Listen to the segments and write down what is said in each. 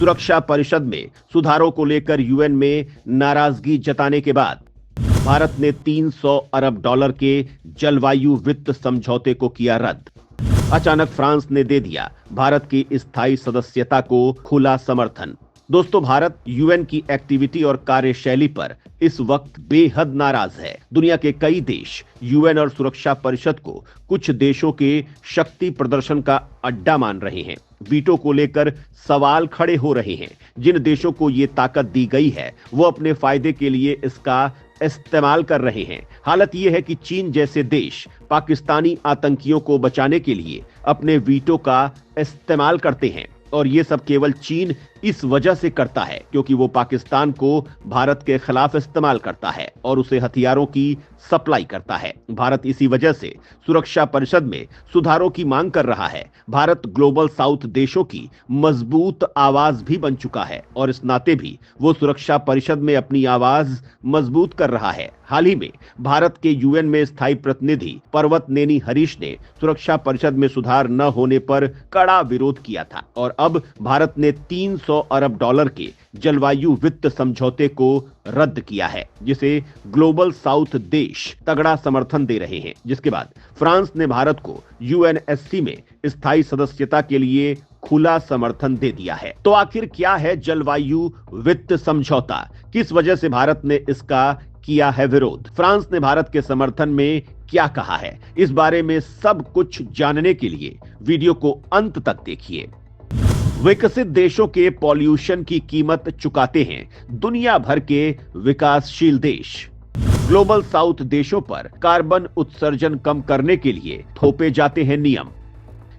सुरक्षा परिषद में सुधारों को लेकर यूएन में नाराजगी जताने के बाद भारत ने $300 अरब के जलवायु वित्त समझौते को किया रद्द। अचानक फ्रांस ने दे दिया भारत की स्थायी सदस्यता को खुला समर्थन। दोस्तों, भारत यूएन की एक्टिविटी और कार्यशैली पर इस वक्त बेहद नाराज है। दुनिया के कई देश यूएन और सुरक्षा परिषद को कुछ देशों के शक्ति प्रदर्शन का अड्डा मान रहे हैं। वीटो को लेकर सवाल खड़े हो रहे हैं। जिन देशों को ये ताकत दी गई है वो अपने फायदे के लिए इसका इस्तेमाल कर रहे हैं। हालत यह है कि चीन जैसे देश पाकिस्तानी आतंकियों को बचाने के लिए अपने वीटो का इस्तेमाल करते हैं और ये सब केवल चीन इस वजह से करता है क्योंकि वो पाकिस्तान को भारत के खिलाफ इस्तेमाल करता है और उसे हथियारों की सप्लाई करता है। भारत इसी वजह से सुरक्षा परिषद में सुधारों की मांग कर रहा है। भारत ग्लोबल साउथ देशों की मजबूत आवाज भी बन चुका है और इस नाते भी वो सुरक्षा परिषद में अपनी आवाज मजबूत कर रहा है। हाल ही में भारत के यूएन में स्थायी प्रतिनिधि पर्वतनेनी हरीश ने सुरक्षा परिषद में सुधार न होने पर कड़ा विरोध किया था और अब भारत ने $300 अरब के जलवायु वित्त समझौते को रद्द किया है, जिसे ग्लोबल साउथ देश तगड़ा समर्थन दे रहे हैं। जिसके बाद फ्रांस ने भारत को यूएनएससी में स्थायी सदस्यता के लिए खुला समर्थन दे दिया है। तो आखिर क्या है जलवायु वित्त समझौता? किस वजह से भारत ने इसका किया है विरोध? फ्रांस ने भारत के समर्थन में क्या कहा है? इस बारे में सब कुछ जानने के लिए वीडियो को अंत तक देखिए। विकसित देशों के पॉल्यूशन की कीमत चुकाते हैं दुनिया भर के विकासशील देश। ग्लोबल साउथ देशों पर कार्बन उत्सर्जन कम करने के लिए थोपे जाते हैं नियम।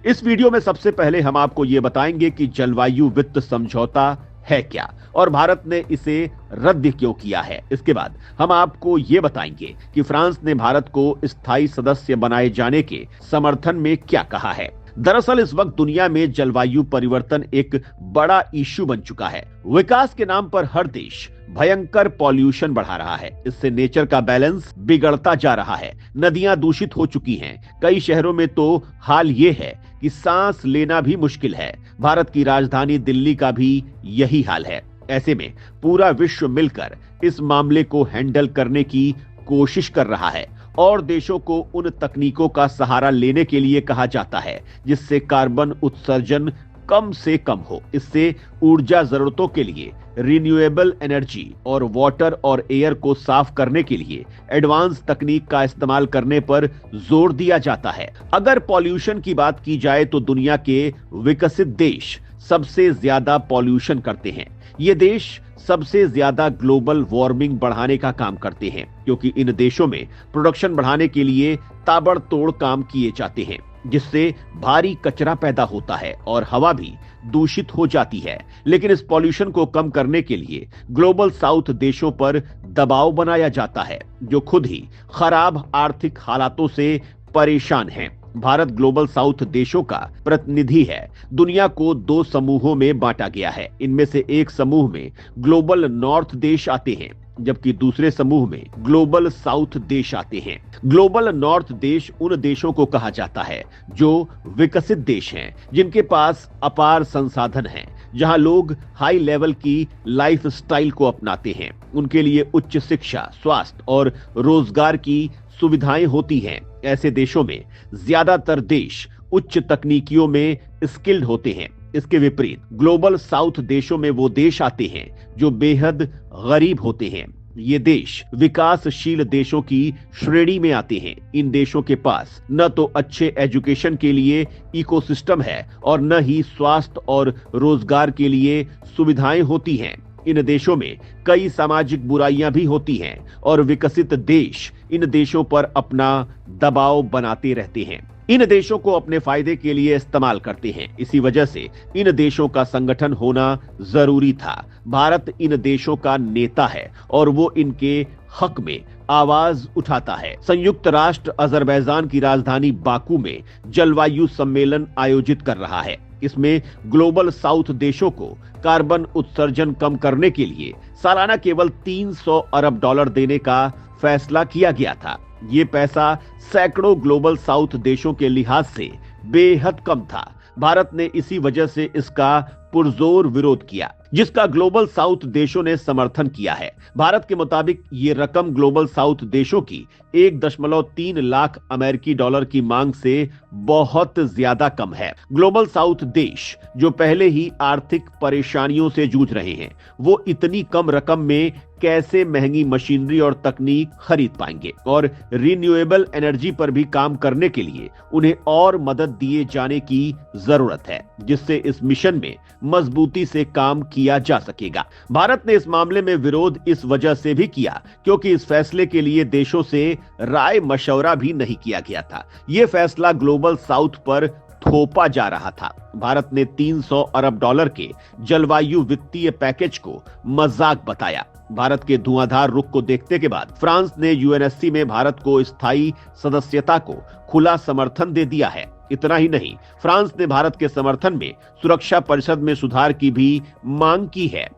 इस वीडियो में सबसे पहले हम आपको ये बताएंगे कि जलवायु वित्त समझौता है क्या और भारत ने इसे रद्द क्यों किया है। इसके बाद हम आपको ये बताएंगे कि फ्रांस ने भारत को स्थायी सदस्य बनाए जाने के समर्थन में क्या कहा है। दरअसल इस वक्त दुनिया में जलवायु परिवर्तन एक बड़ा इश्यू बन चुका है। विकास के नाम पर हर देश भयंकर पॉल्यूशन बढ़ा रहा है। इससे नेचर का बैलेंस बिगड़ता जा रहा है। नदियां दूषित हो चुकी हैं। कई शहरों में तो हाल ये है कि सांस लेना भी मुश्किल है। भारत की राजधानी दिल्ली का भी यही हाल है। ऐसे में पूरा विश्व मिलकर इस मामले को हैंडल करने की कोशिश कर रहा है और देशों को उन तकनीकों का सहारा लेने के लिए कहा जाता है जिससे कार्बन उत्सर्जन कम से कम हो। इससे ऊर्जा जरूरतों के लिए रिन्यूएबल एनर्जी और वाटर और एयर को साफ करने के लिए एडवांस तकनीक का इस्तेमाल करने पर जोर दिया जाता है। अगर पॉल्यूशन की बात की जाए तो दुनिया के विकसित देश सबसे ज्यादा पॉल्यूशन करते हैं। ये देश सबसे ज्यादा ग्लोबल वार्मिंग बढ़ाने का काम करते हैं क्योंकि इन देशों में प्रोडक्शन बढ़ाने के लिए ताबड़तोड़ काम किए जाते हैं जिससे भारी कचरा पैदा होता है और हवा भी दूषित हो जाती है। लेकिन इस पॉल्यूशन को कम करने के लिए ग्लोबल साउथ देशों पर दबाव बनाया जाता है जो खुद ही खराब आर्थिक हालातों से परेशान हैं। भारत ग्लोबल साउथ देशों का प्रतिनिधि है। दुनिया को दो समूहों में बांटा गया है। इनमें से एक समूह में ग्लोबल नॉर्थ देश आते हैं जबकि दूसरे समूह में ग्लोबल साउथ देश आते हैं। ग्लोबल नॉर्थ देश उन देशों को कहा जाता है जो विकसित देश हैं, जिनके पास अपार संसाधन हैं, जहां लोग हाई लेवल की लाइफ स्टाइल को अपनाते हैं। उनके लिए उच्च शिक्षा, स्वास्थ्य और रोजगार की सुविधाएं होती हैं। ऐसे देशों में ज्यादातर देश उच्च तकनीकियों में स्किल्ड होते हैं। इसके विपरीत ग्लोबल साउथ देशों में वो देश आते हैं जो बेहद गरीब होते हैं। ये देश विकासशील देशों की श्रेणी में आते हैं। इन देशों के पास न तो अच्छे एजुकेशन के लिए इकोसिस्टम है और न ही स्वास्थ्य और रोजगार के लिए सुविधाएं होती हैं। इन देशों में कई सामाजिक बुराइयां भी होती हैं और विकसित देश इन देशों पर अपना दबाव बनाते रहते हैं। इन देशों को अपने फायदे के लिए इस्तेमाल करते हैं। इसी वजह से इन देशों का संगठन होना जरूरी था। भारत इन देशों का नेता है और वो इनके हक में आवाज उठाता है। संयुक्त राष्ट्र अजरबैजान की राजधानी बाकू में जलवायु सम्मेलन आयोजित कर रहा है। इसमें ग्लोबल साउथ देशों को कार्बन उत्सर्जन कम करने के लिए सालाना केवल $300 अरब देने का फैसला किया गया था। ये पैसा सैकड़ों ग्लोबल साउथ देशों के लिहाज से बेहद कम था। भारत ने इसी वजह से इसका पुरजोर विरोध किया, जिसका ग्लोबल साउथ देशों ने समर्थन किया है। भारत के मुताबिक ये रकम ग्लोबल साउथ देशों की 1.3 लाख अमेरिकी डॉलर की मांग से बहुत ज्यादा कम है। ग्लोबल साउथ देश जो पहले ही आर्थिक परेशानियों से जूझ रहे हैं, वो इतनी कम रकम में कैसे महंगी मशीनरी और तकनीक खरीद पाएंगे? और रिन्यूएबल एनर्जी पर भी काम करने के लिए उन्हें और मदद दिए जाने की जरूरत है, जिससे इस मिशन में मजबूती से काम किया जा सकेगा। भारत ने इस मामले में विरोध इस वजह से भी किया क्योंकि इस फैसले के लिए देशों से राय मशवरा भी नहीं किया गया था। यह फैसला ग्लोबल साउथ पर थोपा जा रहा था। भारत ने 300 अरब डॉलर के जलवायु वित्तीय पैकेज को मजाक बताया। भारत के धुआंधार रुख को देखते के बाद फ्रांस ने यूएनएससी में भारत को स्थायी सदस्यता को खुला समर्थन दे दिया है। इतना ही नहीं, फ्रांस ने भारत के समर्थन में सुरक्षा परिषद में सुधार की भी मांग की है।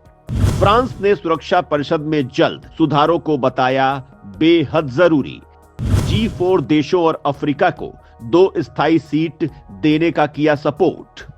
फ्रांस ने सुरक्षा परिषद में जल्द सुधारों को बताया बेहद जरूरी। G4 देशों और अफ्रीका को 2 स्थायी सीट देने का किया सपोर्ट।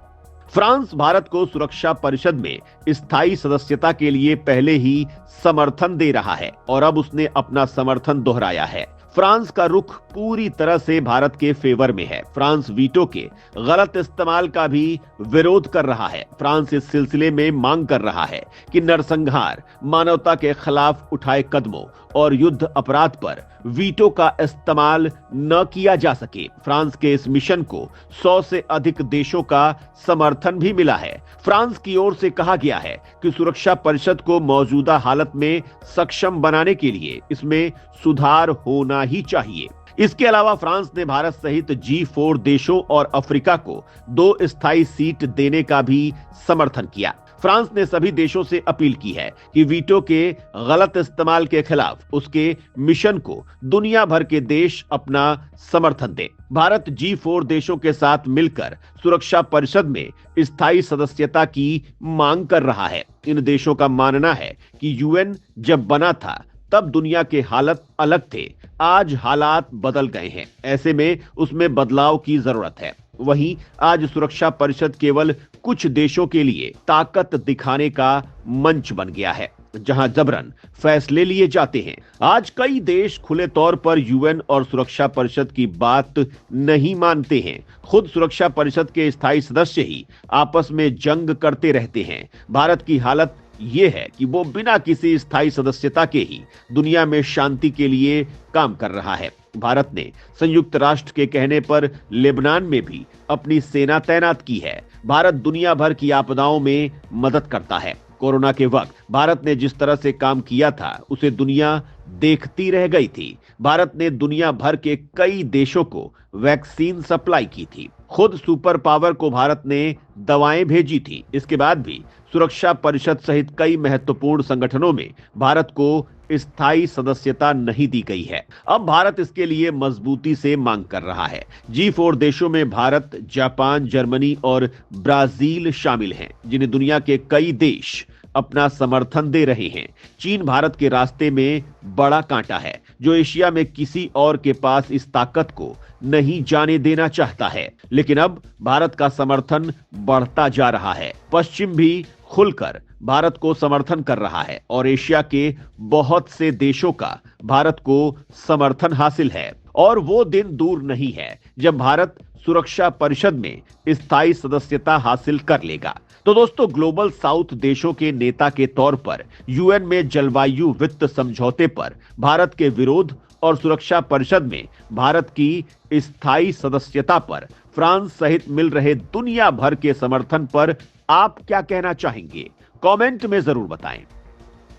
फ्रांस भारत को सुरक्षा परिषद में स्थायी सदस्यता के लिए पहले ही समर्थन दे रहा है और अब उसने अपना समर्थन दोहराया है। फ्रांस का रुख पूरी तरह से भारत के फेवर में है। फ्रांस वीटो के गलत इस्तेमाल का भी विरोध कर रहा है। फ्रांस इस सिलसिले में मांग कर रहा है कि नरसंहार, मानवता के खिलाफ उठाए कदमों और युद्ध अपराध पर वीटो का इस्तेमाल न किया जा सके। फ्रांस के इस मिशन को 100 से अधिक देशों का समर्थन भी मिला है। फ्रांस की ओर से कहा गया है कि सुरक्षा परिषद को मौजूदा हालत में सक्षम बनाने के लिए इसमें सुधार होना ही चाहिए। इसके अलावा फ्रांस ने भारत सहित G4 देशों और अफ्रीका को 2 स्थायी सीट देने का भी समर्थन किया। फ्रांस ने सभी देशों से अपील की है कि वीटो के गलत इस्तेमाल के खिलाफ उसके मिशन को दुनिया भर के देश अपना समर्थन दें। भारत G4 देशों के साथ मिलकर सुरक्षा परिषद में स्थायी सदस्यता की मांग कर रहा है। इन देशों का मानना है कि यूएन जब बना था तब दुनिया के हालत अलग थे, आज हालात बदल गए हैं। ऐसे में उसमें बदलाव की जरूरत है। वहीं आज सुरक्षा परिषद केवल कुछ देशों के लिए ताकत दिखाने का मंच बन गया है, जहां जबरन फैसले लिए जाते हैं। आज कई देश खुले तौर पर यूएन और सुरक्षा परिषद की बात नहीं मानते हैं। खुद सुरक्षा परिषद के स्थायी सदस्य ही आपस में जंग करते रहते हैं। भारत की हालत ये है कि वो बिना किसी स्थायी सदस्यता के ही दुनिया में शांति के लिए काम कर रहा है। भारत ने संयुक्त राष्ट्र के कहने पर लेबनान में भी अपनी सेना तैनात की है। भारत दुनिया भर की आपदाओं में मदद करता है। कोरोना के वक्त भारत ने जिस तरह से काम किया था उसे दुनिया देखती रह गई थी। भारत ने दुनिया भर के कई देशों को वैक्सीन सप्लाई की थी। खुद सुपर पावर को भारत ने दवाएं भेजी थी। इसके बाद भी सुरक्षा परिषद सहित कई महत्वपूर्ण संगठनों में भारत को स्थायी सदस्यता नहीं दी गई है। अब भारत इसके लिए मजबूती से मांग कर रहा है। G4 देशों में भारत, जापान, जर्मनी और ब्राजील शामिल हैं, जिन्हें दुनिया के कई देश अपना समर्थन दे रहे हैं। चीन भारत के रास्ते में बड़ा कांटा है, जो एशिया में किसी और के पास इस ताकत को नहीं जाने देना चाहता है। लेकिन अब भारत का समर्थन बढ़ता जा रहा है। पश्चिम भी खुलकर भारत को समर्थन कर रहा है और एशिया के बहुत से देशों का भारत को समर्थन हासिल है। और वो दिन दूर नहीं है जब भारत सुरक्षा परिषद में स्थायी सदस्यता हासिल कर लेगा। तो दोस्तों, ग्लोबल साउथ देशों के नेता के तौर पर यूएन में जलवायु वित्त समझौते पर भारत के विरोध और सुरक्षा परिषद में भारत की स्थायी सदस्यता पर फ्रांस सहित मिल रहे दुनिया भर के समर्थन पर आप क्या कहना चाहेंगे? कमेंट में जरूर बताएं।